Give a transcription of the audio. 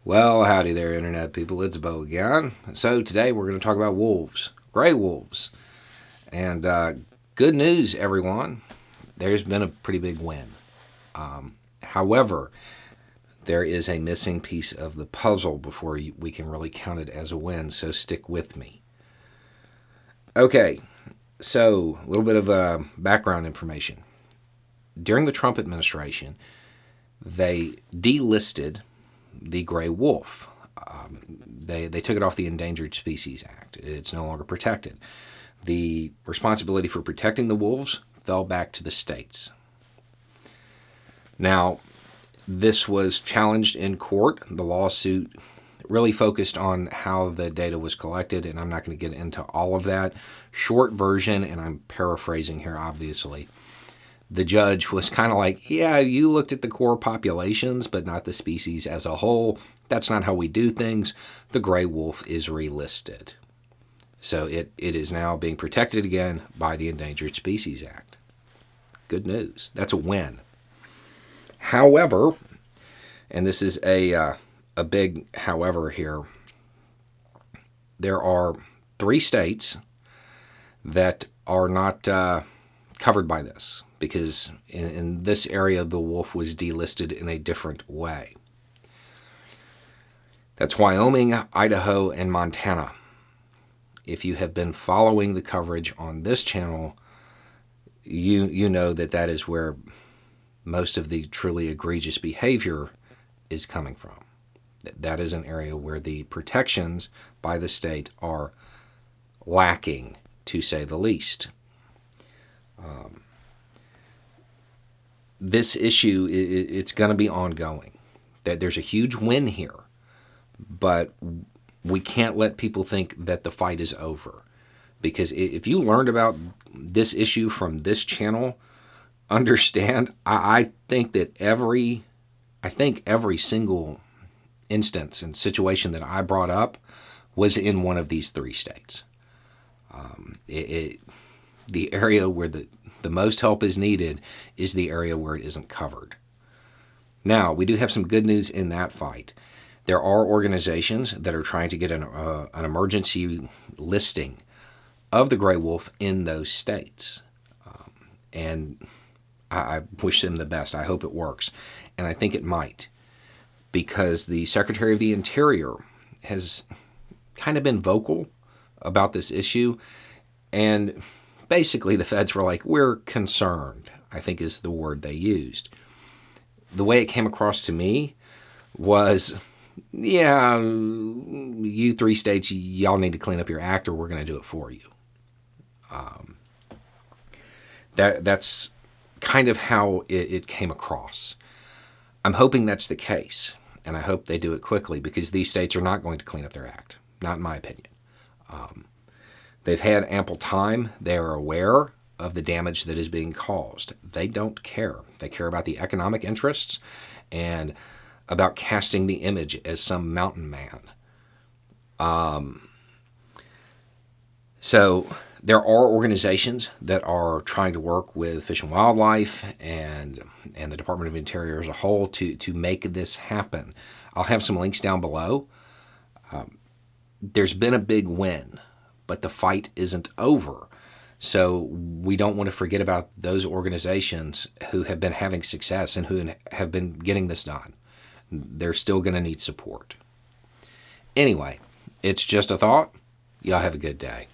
Well, howdy there, Internet people. It's Bo again. So, today we're going to talk about wolves, gray wolves. And good news, everyone. There's been a pretty big win. However, there is a missing piece of the puzzle before we can really count it as a win, so stick with me. Okay, so a little bit of background information. During the Trump administration, they delisted the gray wolf. They took it off the Endangered Species Act. It's no longer protected. The responsibility for protecting the wolves fell back to the states. Now, this was challenged in court. The lawsuit really focused on how the data was collected, and I'm not going to get into all of that. Short version, and I'm paraphrasing here, obviously. The judge was kind of like, yeah, you looked at the core populations, but not the species as a whole. That's not how we do things. The gray wolf is relisted. So it is now being protected again by the Endangered Species Act. Good news. That's a win. However, and this is a big however here, there are 3 states that are not covered by this, because in this area, the wolf was delisted in a different way. That's Wyoming, Idaho, and Montana. If you have been following the coverage on this channel, you know that is where most of the truly egregious behavior is coming from. That is an area where the protections by the state are lacking, to say the least. This issue, it's going to be ongoing. That there's a huge win here, but we can't let people think that the fight is over. Because if you learned about this issue from this channel, understand, I think every single instance and situation that I brought up was in one of these 3 states. The area where the most help is needed is the area where it isn't covered. Now, we do have some good news in that fight. There are organizations that are trying to get an emergency listing of the gray wolf in those states. And I wish them the best. I hope it works. And I think it might, because the Secretary of the Interior has kind of been vocal about this issue. And basically, the feds were like, we're concerned, I think is the word they used. The way it came across to me was, yeah, you 3 states, y'all need to clean up your act or we're going to do it for you. That's kind of how it came across. I'm hoping that's the case, and I hope they do it quickly, because these states are not going to clean up their act, not in my opinion. They've had ample time. They are aware of the damage that is being caused. They don't care. They care about the economic interests and about casting the image as some mountain man. So there are organizations that are trying to work with Fish and Wildlife and the Department of Interior as a whole to make this happen. I'll have some links down below. There's been a big win, but the fight isn't over. So we don't want to forget about those organizations who have been having success and who have been getting this done. They're still going to need support. Anyway, it's just a thought. Y'all have a good day.